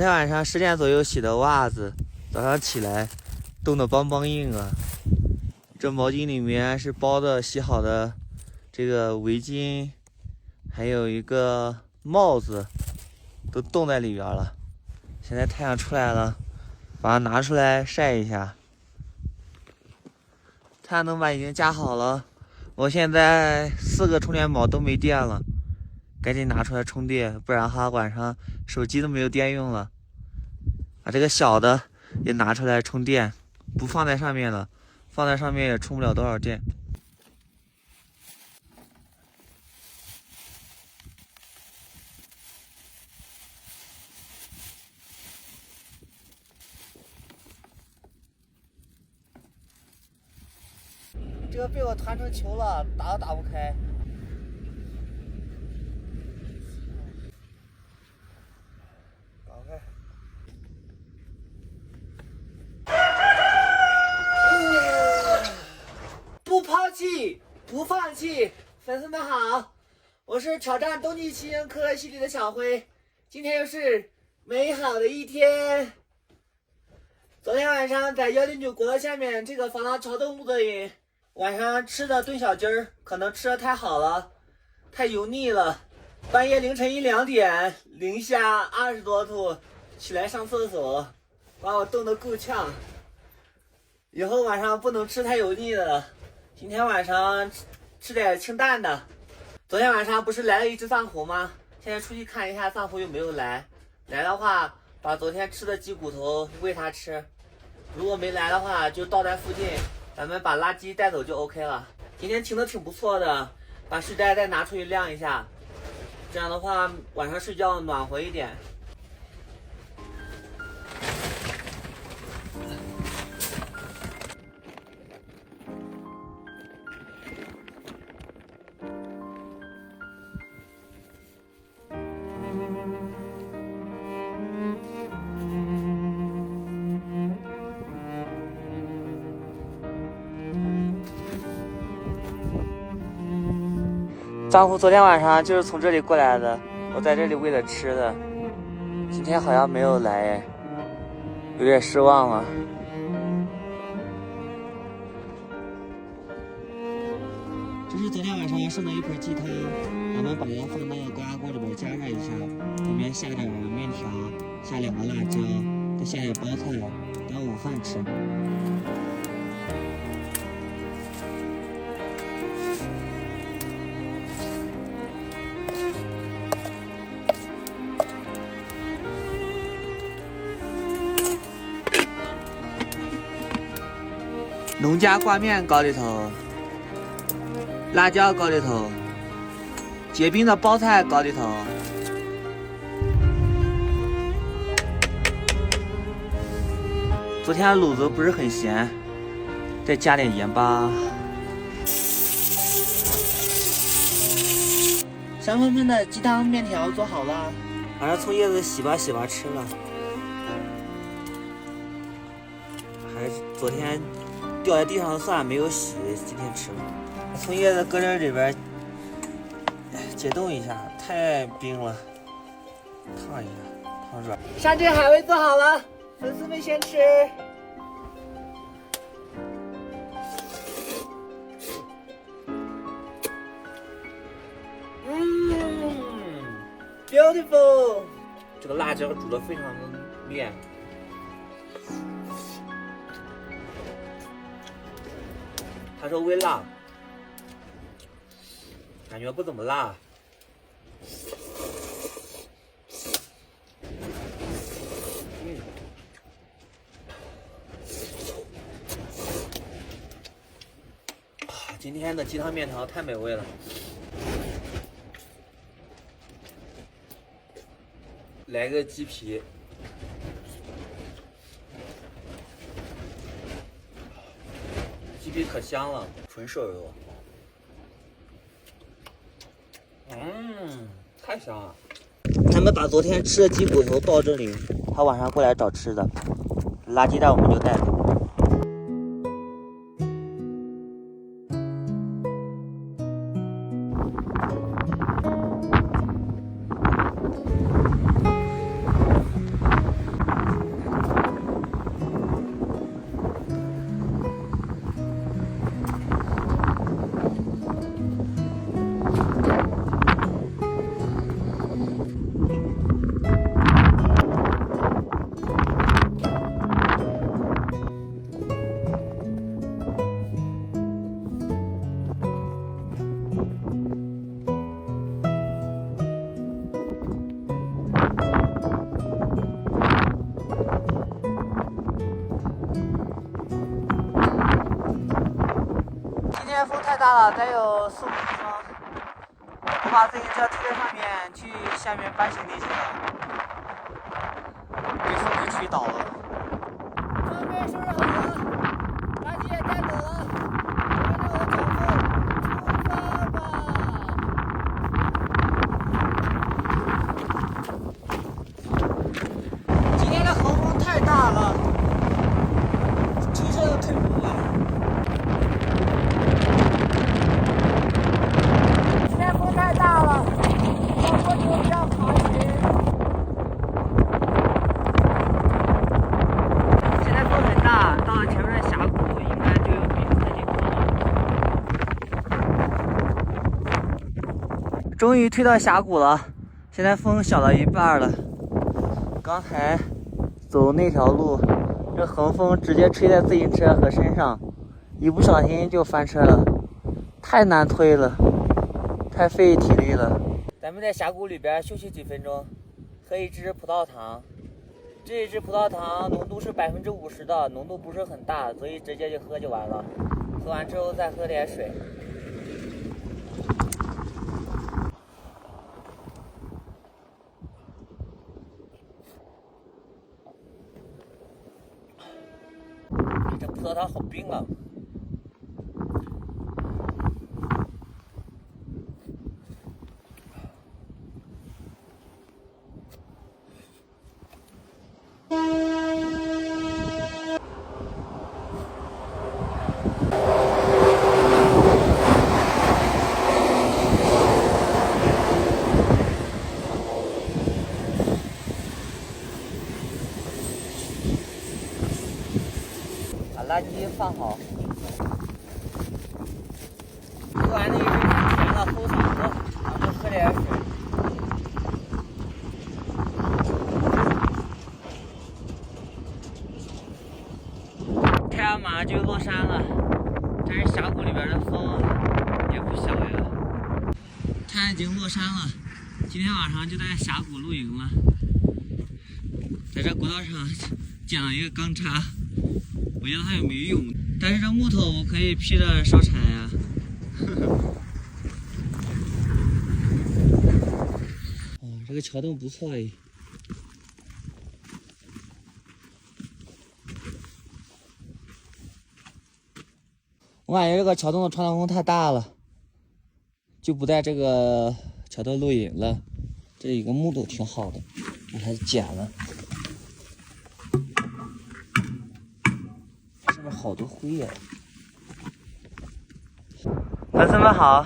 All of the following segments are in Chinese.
天晚上10点左右洗的袜子，早上起来冻得梆梆硬啊。这毛巾里面是包的洗好的这个围巾，还有一个帽子，都冻在里边了。现在太阳出来了，把它拿出来晒一下。太阳能板已经加好了，我现在4个充电宝都没电了，赶紧拿出来充电，不然哈晚上手机都没有电用了。把这个小的也拿出来充电，不放在上面了，放在上面也充不了多少电。这个被我团成球了，打都打不开。打开。不抛弃，不放弃，粉丝们好，我是挑战冬季骑行可可西里的小辉，今天又是美好的一天。昨天晚上在109国道下面这个防狼桥洞露的营。晚上吃的炖小鸡儿，可能吃的太好了，太油腻了。半夜凌晨1、2点，零下20多度，起来上厕所，把我冻得够呛。以后晚上不能吃太油腻的了。今天晚上吃点清淡的。昨天晚上不是来了一只藏狐吗？现在出去看一下藏狐有没有来。来的话，把昨天吃的鸡骨头喂它吃。如果没来的话，就倒在附近。咱们把垃圾带走就 OK 了。今天晴的挺不错的，把睡袋再拿出去晾一下，这样的话晚上睡觉暖和一点。藏狐昨天晚上就是从这里过来的，我在这里喂了吃的，今天好像没有来，有点失望了。这是昨天晚上剩的一盆鸡汤，咱们把它放到高压锅里边加热一下，里面下点面条，下2个辣椒，再下点包菜，当午饭吃。农家挂面搞里头，辣椒搞里头，结冰的包菜搞里头。昨天卤子不是很咸，再加点盐巴。香喷喷的鸡汤面条做好了，把这葱叶子洗吧洗吧吃了。还是昨天掉在地上的蒜没有洗，今天吃了。葱叶子搁这里边解冻一下，太冰了，烫一下，烫软。山珍海味做好了，粉丝们先吃。beautiful。这个辣椒煮得非常的面。他说微辣，感觉不怎么辣。今天的鸡汤面条太美味了。来个鸡皮。鸡皮可香了，纯瘦肉。太香了。咱们把昨天吃的鸡骨头倒这里，他晚上过来找吃的，垃圾袋我们就带走。大了，再有4、5分钟，我把自行车推在上面，去下面搬行李去了，被风给吹倒了。装备收拾好了，垃圾也带走了，跟着我脚步出发吧。今天的横风太大了，吹车都推不稳。今天风太大了，要多久比较好一点。现在风很大，到了前面的峡谷，应该就有冰河的情况。终于推到峡谷了，现在风小了一半了。刚才走那条路，这横风直接吹在自行车和身上，一不小心就翻车了，太难推了，太费体力了。咱们在峡谷里边休息几分钟，喝一支葡萄糖。这一支葡萄糖浓度是50%的，浓度不是很大，所以直接就喝就完了。喝完之后再喝点水。这葡萄糖好冰啊！把垃圾放好。喝完那一杯太甜了，齁嗓子，然后就喝点水。太阳马上就落山了，但是峡谷里边的风也不小呀。太阳已经落山了，今天晚上就在峡谷露营了。在这国道上捡了一个钢叉，我觉得它也没用，但是这木头我可以劈着烧柴呀。哦，这个桥洞不错哎。我感觉这个桥洞的穿堂风太大了，就不在这个桥洞露营了。这里有个木头挺好的，把它剪了。上面好多灰呀！粉丝们好，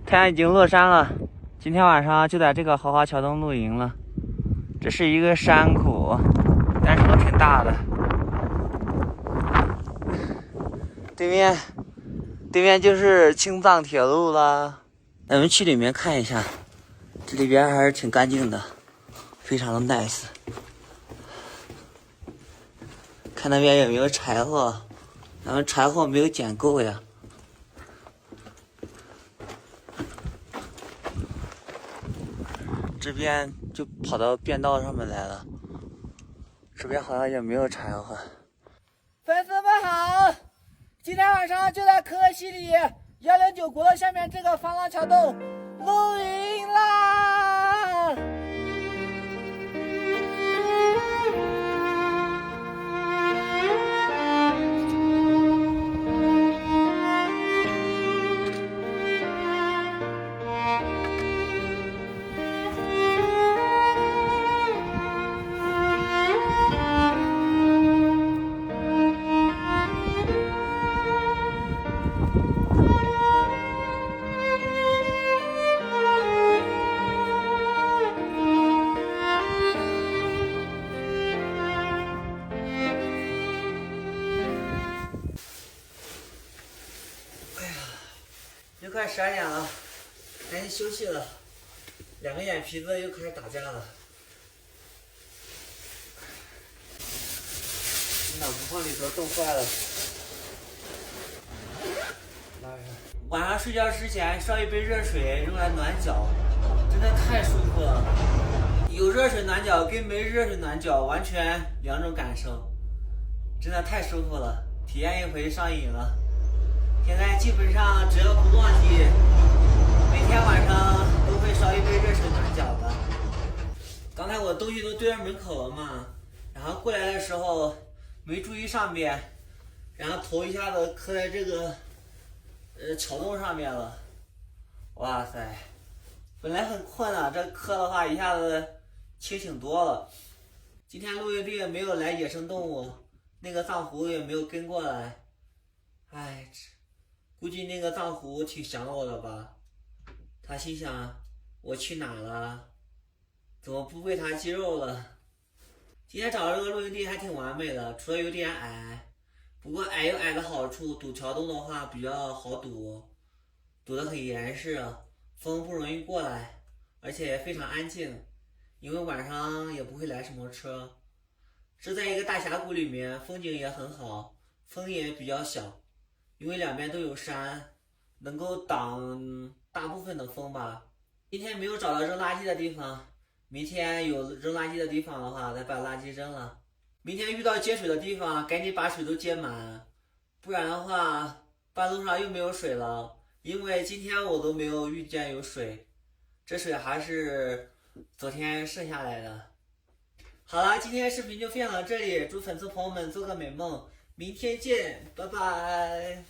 太阳已经落山了，今天晚上就在这个豪华桥洞露营了。这是一个山谷，但是都挺大的。对面就是青藏铁路了。咱们去里面看一下，这里边还是挺干净的，非常的 nice。看那边有没有柴火，咱们柴火没有捡够呀。这边就跑到便道上面来了，这边好像也没有柴火。粉丝们好，今天晚上就在可可西里109国道下面这个防浪桥洞露营啦！又快12点了，赶紧休息了。两个眼皮子又开始打架了。暖不放里头冻坏了。晚上睡觉之前烧一杯热水用来暖脚，真的太舒服了。有热水暖脚跟没热水暖脚完全两种感受，真的太舒服了，体验一回上瘾了。现在基本上只要不忘记，每天晚上都会烧一杯热水暖脚的。刚才我东西都堆在门口了嘛，然后过来的时候没注意上面，然后头一下子磕在这个桥洞上面了。哇塞，本来很困啊，这磕的话一下子清醒多了。今天露营地没有来野生动物，那个藏狐也没有跟过来。哎，估计那个藏狐挺想我的吧？他心想我去哪了？怎么不喂它鸡肉了？今天找的这个露营地还挺完美的，除了有点矮，不过矮有矮的好处，堵桥洞的话比较好堵，堵得很严实，风不容易过来，而且也非常安静，因为晚上也不会来什么车。是在一个大峡谷里面，风景也很好，风也比较小，因为两边都有山，能够挡大部分的风吧。今天没有找到扔垃圾的地方，明天有扔垃圾的地方的话，再把垃圾扔了。明天遇到接水的地方，赶紧把水都接满，不然的话，半路上又没有水了。因为今天我都没有遇见有水，这水还是昨天剩下来的。好了，今天的视频就分享到这里，祝粉丝朋友们做个美梦，明天见，拜拜。